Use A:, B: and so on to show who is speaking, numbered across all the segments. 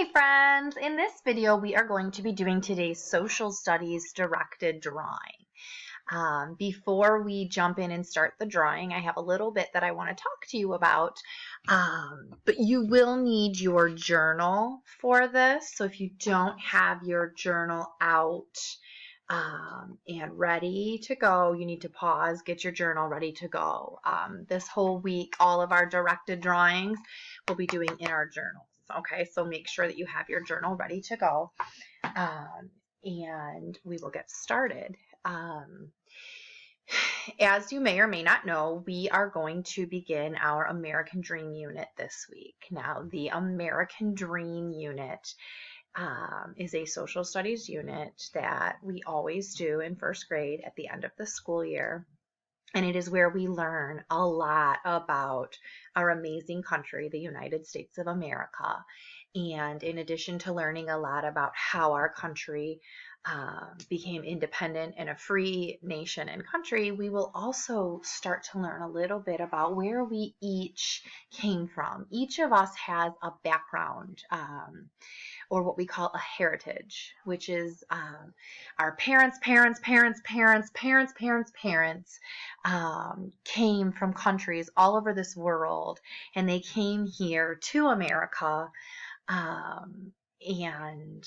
A: Hey friends, in this video we are going to be doing today's social studies directed drawing. Before we jump in and start the drawing, I have a little bit that I want to talk to you about, but you will need your journal for this. So if you don't have your journal out and ready to go, you need to pause, get your journal ready to go. This whole week, all of our directed drawings we'll be doing in our journals. Okay, so make sure that you have your journal ready to go, and we will get started. As you may or may not know, we are going to begin our American Dream Unit this week. Now, the American Dream Unit is a social studies unit that we always do in first grade at the end of the school year. And it is where we learn a lot about our amazing country, the United States of America. And in addition to learning a lot about how our country became independent and a free nation and country, we will also start to learn a little bit about where we each came from. Each of us has a background, or what we call a heritage, which is our parents came from countries all over this world, and they came here to America, and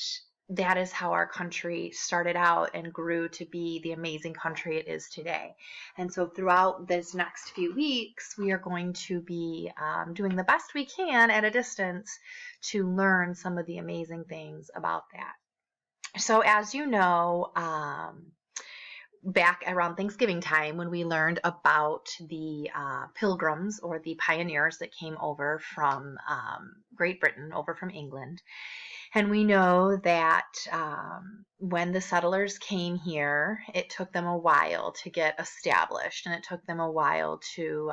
A: that is how our country started out and grew to be the amazing country it is today. And so throughout this next few weeks, we are going to be doing the best we can at a distance to learn some of the amazing things about that. So as you know, back around Thanksgiving time, when we learned about the Pilgrims, or the pioneers that came over from Great Britain, over from England. And we know that when the settlers came here, it took them a while to get established, and it took them a while to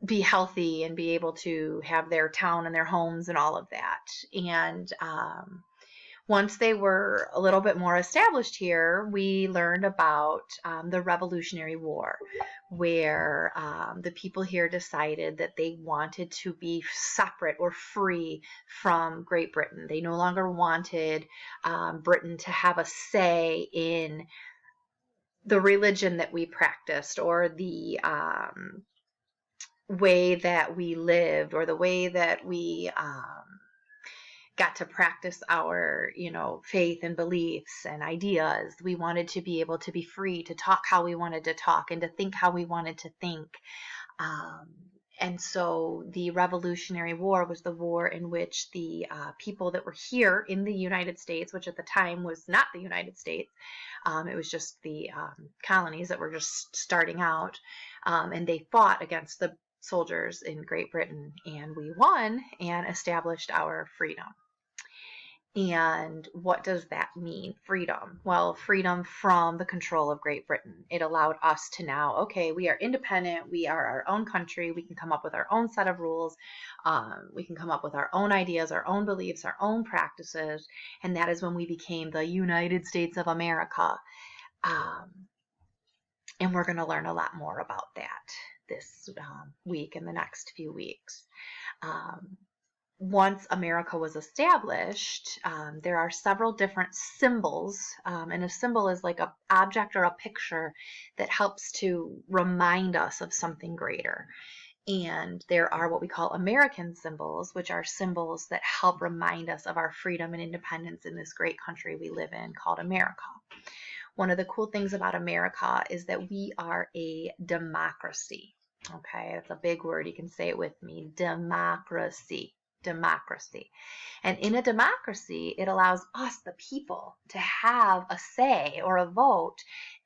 A: be healthy and be able to have their town and their homes and all of that. And once they were a little bit more established here, we learned about the Revolutionary War, where the people here decided that they wanted to be separate or free from Great Britain. They no longer wanted Britain to have a say in the religion that we practiced, or the way that we lived, or the way that we got to practice our, faith and beliefs and ideas. We wanted to be able to be free to talk how we wanted to talk and to think how we wanted to think. And so the Revolutionary War was the war in which the people that were here in the United States, which at the time was not the United States, it was just the colonies that were just starting out, and they fought against the soldiers in Great Britain, and we won and established our freedom. And what does that mean, freedom? Well, freedom from the control of Great Britain. It allowed us to now, okay, we are independent, we are our own country, we can come up with our own set of rules, we can come up with our own ideas, our own beliefs, our own practices, and that is when we became the United States of America. And we're going to learn a lot more about that this week and the next few weeks. Once America was established, there are several different symbols, and a symbol is like an object or a picture that helps to remind us of something greater. And there are what we call American symbols, which are symbols that help remind us of our freedom and independence in this great country we live in called America. One of the cool things about America is that we are a democracy. Okay, that's a big word. You can say it with me. Democracy. Democracy. And in a democracy, it allows us, the people, to have a say or a vote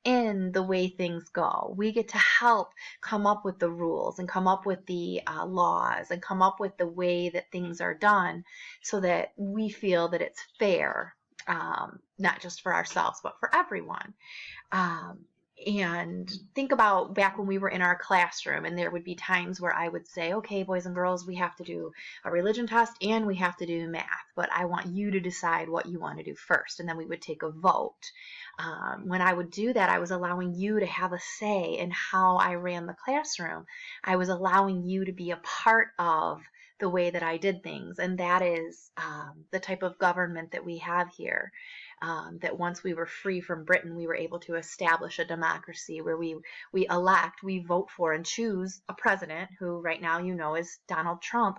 A: in the way things go. We get to help come up with the rules and come up with the laws and come up with the way that things are done so that we feel that it's fair, not just for ourselves, but for everyone. And think about back when we were in our classroom, and there would be times where I would say, okay, boys and girls, we have to do a religion test and we have to do math, but I want you to decide what you want to do first. And then we would take a vote. When I would do that, I was allowing you to have a say in how I ran the classroom. I was allowing you to be a part of the way that I did things. And that is the type of government that we have here. That once we were free from Britain, we were able to establish a democracy where we elect, we vote for and choose a president who right now is Donald Trump.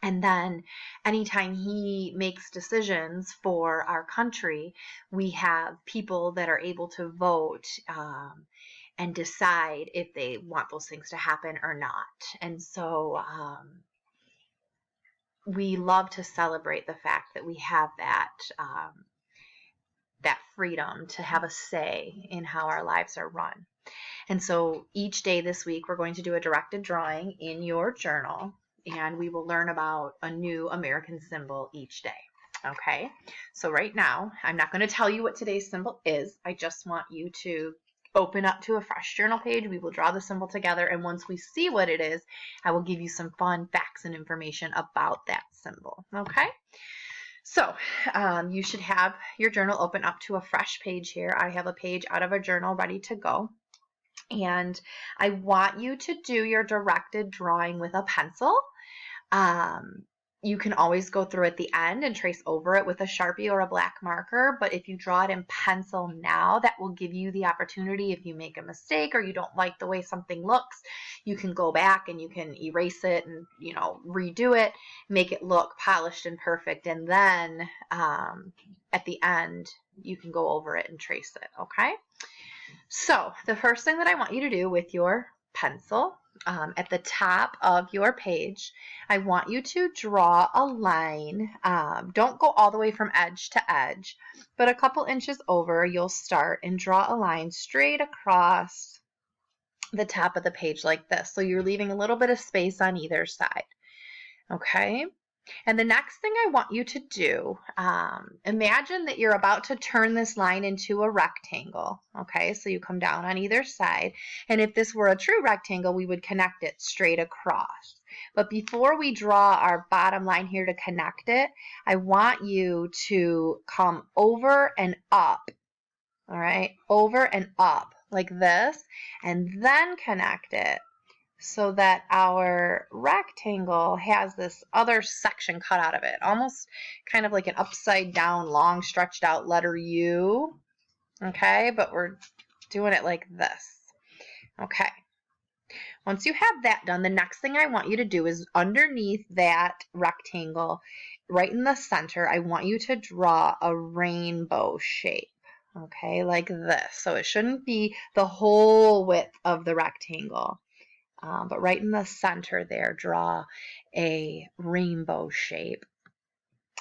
A: And then anytime he makes decisions for our country, we have people that are able to vote and decide if they want those things to happen or not. And so we love to celebrate the fact that we have that freedom to have a say in how our lives are run. And so each day this week, we're going to do a directed drawing in your journal, and we will learn about a new American symbol each day. Okay, so right now, I'm not going to tell you what today's symbol is. I just want you to open up to a fresh journal page. We will draw the symbol together, and once we see what it is, I will give you some fun facts and information about that symbol. Okay? So you should have your journal open up to a fresh page here. I have a page out of a journal ready to go. And I want you to do your directed drawing with a pencil. You can always go through at the end and trace over it with a Sharpie or a black marker, but if you draw it in pencil now, that will give you the opportunity, if you make a mistake or you don't like the way something looks, you can go back and you can erase it and redo it, make it look polished and perfect, and then at the end you can go over it and trace it. Okay, so the first thing that I want you to do with your pencil, at the top of your page, I want you to draw a line. Don't go all the way from edge to edge, but a couple inches over, you'll start and draw a line straight across the top of the page like this. So you're leaving a little bit of space on either side. Okay? And the next thing I want you to do, imagine that you're about to turn this line into a rectangle. Okay, so you come down on either side. And if this were a true rectangle, we would connect it straight across. But before we draw our bottom line here to connect it, I want you to come over and up. All right, over and up like this, and then connect it, so that our rectangle has this other section cut out of it, almost kind of like an upside down, long stretched out letter U. Okay, but we're doing it like this. Okay, once you have that done, the next thing I want you to do is underneath that rectangle, right in the center, I want you to draw a rainbow shape. Okay, like this. So it shouldn't be the whole width of the rectangle. But right in the center there, draw a rainbow shape.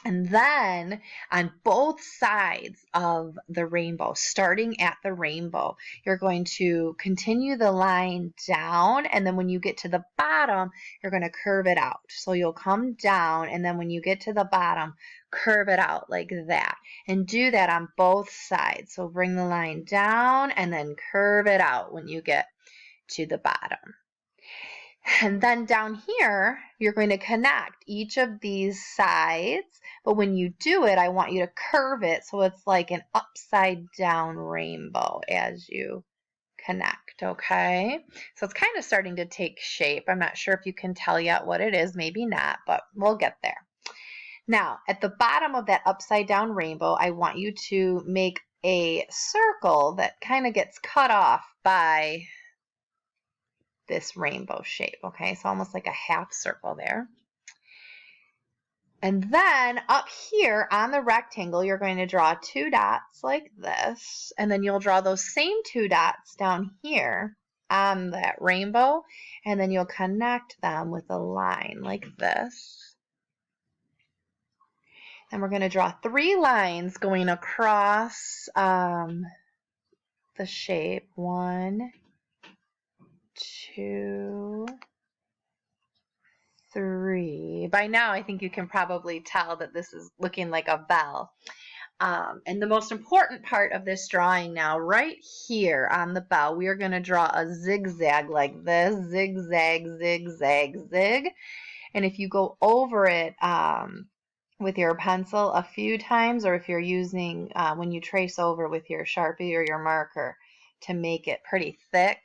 A: And then on both sides of the rainbow, starting at the rainbow, you're going to continue the line down, and then when you get to the bottom, you're going to curve it out. So you'll come down, and then when you get to the bottom, curve it out like that. And do that on both sides. So bring the line down and then curve it out when you get to the bottom. And then down here, you're going to connect each of these sides, but when you do it, I want you to curve it so it's like an upside down rainbow as you connect, okay? So it's kind of starting to take shape. I'm not sure if you can tell yet what it is, maybe not, but we'll get there. Now, at the bottom of that upside down rainbow, I want you to make a circle that kind of gets cut off by this rainbow shape, okay? So almost like a half circle there. And then up here on the rectangle, you're going to draw 2 dots like this, and then you'll draw those same 2 dots down here on that rainbow, and then you'll connect them with a line like this. And we're going to draw 3 lines going across the shape. 1, 2, 3. By now, I think you can probably tell that this is looking like a bell. And the most important part of this drawing now, right here on the bell, we are going to draw a zigzag like this. Zigzag, zigzag, zig. And if you go over it with your pencil a few times, or if you're using, when you trace over with your Sharpie or your marker to make it pretty thick,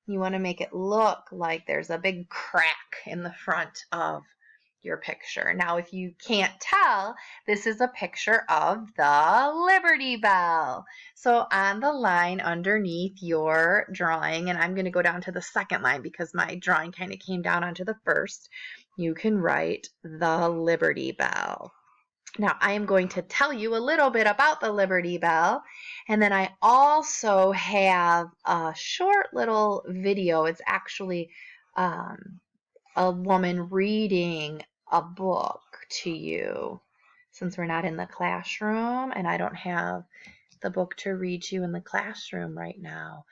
A: you want to make it look like there's a big crack in the front of your picture. Now, if you can't tell, this is a picture of the Liberty Bell. So on the line underneath your drawing, and I'm going to go down to the second line because my drawing kind of came down onto the first, you can write the Liberty Bell. Now, I am going to tell you a little bit about the Liberty Bell, and then I also have a short little video. It's actually a woman reading a book to you, since we're not in the classroom and I don't have the book to read to you in the classroom right now.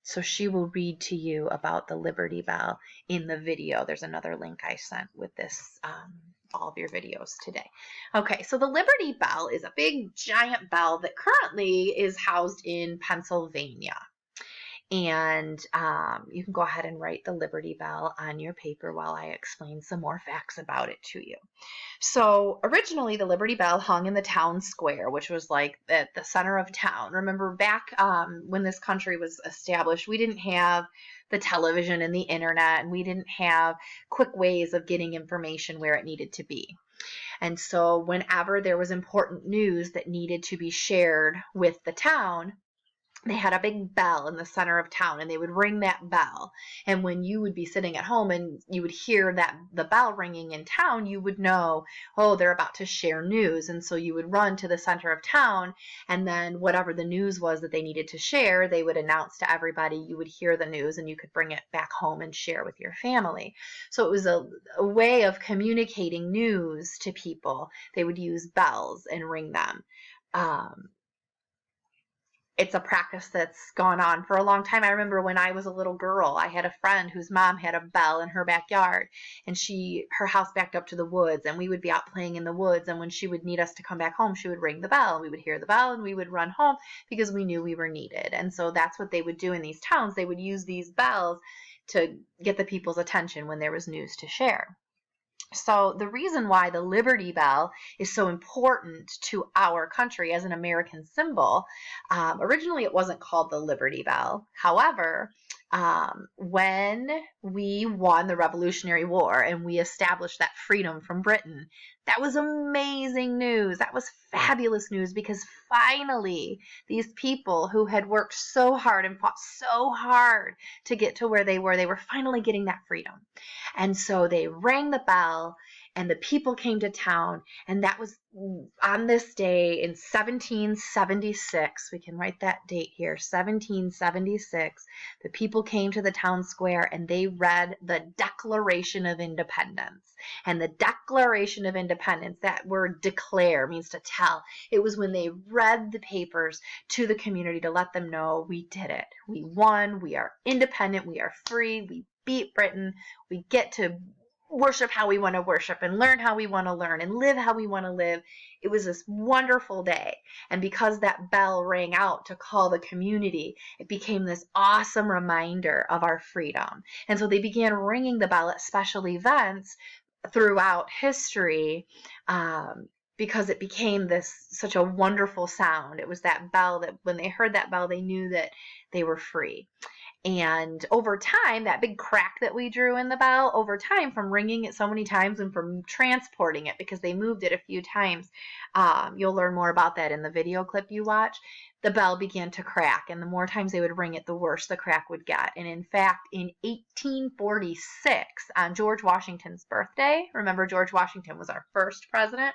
A: So she will read to you about the Liberty Bell in the video. There's another link I sent with this, all of your videos today. Okay, so the Liberty Bell is a big giant bell that currently is housed in Pennsylvania. And you can go ahead and write the Liberty Bell on your paper while I explain some more facts about it to you. So originally the Liberty Bell hung in the town square, which was like at the center of town. Remember back when this country was established, we didn't have the television and the internet, and we didn't have quick ways of getting information where it needed to be. And so whenever there was important news that needed to be shared with the town, they had a big bell in the center of town, and they would ring that bell. And when you would be sitting at home and you would hear that the bell ringing in town, you would know, oh, they're about to share news. And so you would run to the center of town, and then whatever the news was that they needed to share, they would announce to everybody. You would hear the news, and you could bring it back home and share with your family. So it was a way of communicating news to people. They would use bells and ring them. It's a practice that's gone on for a long time. I remember when I was a little girl, I had a friend whose mom had a bell in her backyard, and her house backed up to the woods, and we would be out playing in the woods, and when she would need us to come back home, she would ring the bell, and we would hear the bell, and we would run home because we knew we were needed. And so that's what they would do in these towns. They would use these bells to get the people's attention when there was news to share. So the reason why the Liberty Bell is so important to our country as an American symbol, originally it wasn't called the Liberty Bell. However, when we won the Revolutionary War and we established that freedom from Britain, that was amazing news. That was fabulous news, because finally these people who had worked so hard and fought so hard to get to where they were finally getting that freedom. And so they rang the bell, and the people came to town, and that was on this day in 1776. We can write that date here, 1776. The people came to the town square, and they read the Declaration of Independence. And the Declaration of Independence, that word declare means to tell. It was when they read the papers to the community to let them know, we did it. We won. We are independent. We are free. We beat Britain. We get to worship how we want to worship and learn how we want to learn and live how we want to live. It was this wonderful day. And because that bell rang out to call the community, it became this awesome reminder of our freedom. And so they began ringing the bell at special events throughout history, because it became such a wonderful sound. It was that bell that when they heard that bell, they knew that they were free. And over time, that big crack that we drew in the bell, over time, from ringing it so many times and from transporting it, because they moved it a few times, you'll learn more about that in the video clip you watch, the bell began to crack. And the more times they would ring it, the worse the crack would get. And in fact, in 1846, on George Washington's birthday, remember George Washington was our first president,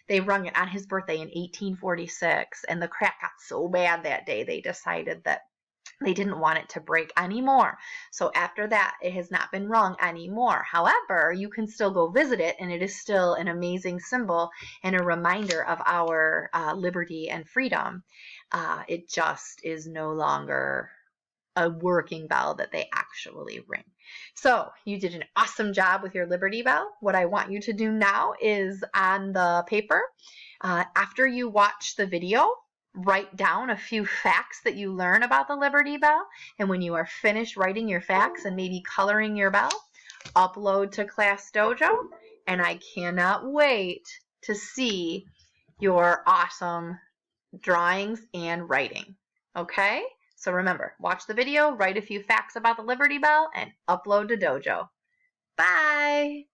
A: they rung it on his birthday in 1846, and the crack got so bad that day, they decided that they didn't want it to break anymore. So after that, it has not been rung anymore. However, you can still go visit it, and it is still an amazing symbol and a reminder of our liberty and freedom. It just is no longer a working bell that they actually ring. So you did an awesome job with your Liberty Bell. What I want you to do now is on the paper, after you watch the video, write down a few facts that you learn about the Liberty Bell. And when you are finished writing your facts and maybe coloring your bell, upload to Class Dojo. And I cannot wait to see your awesome drawings and writing. Okay? So remember, watch the video, write a few facts about the Liberty Bell, and upload to Dojo. Bye.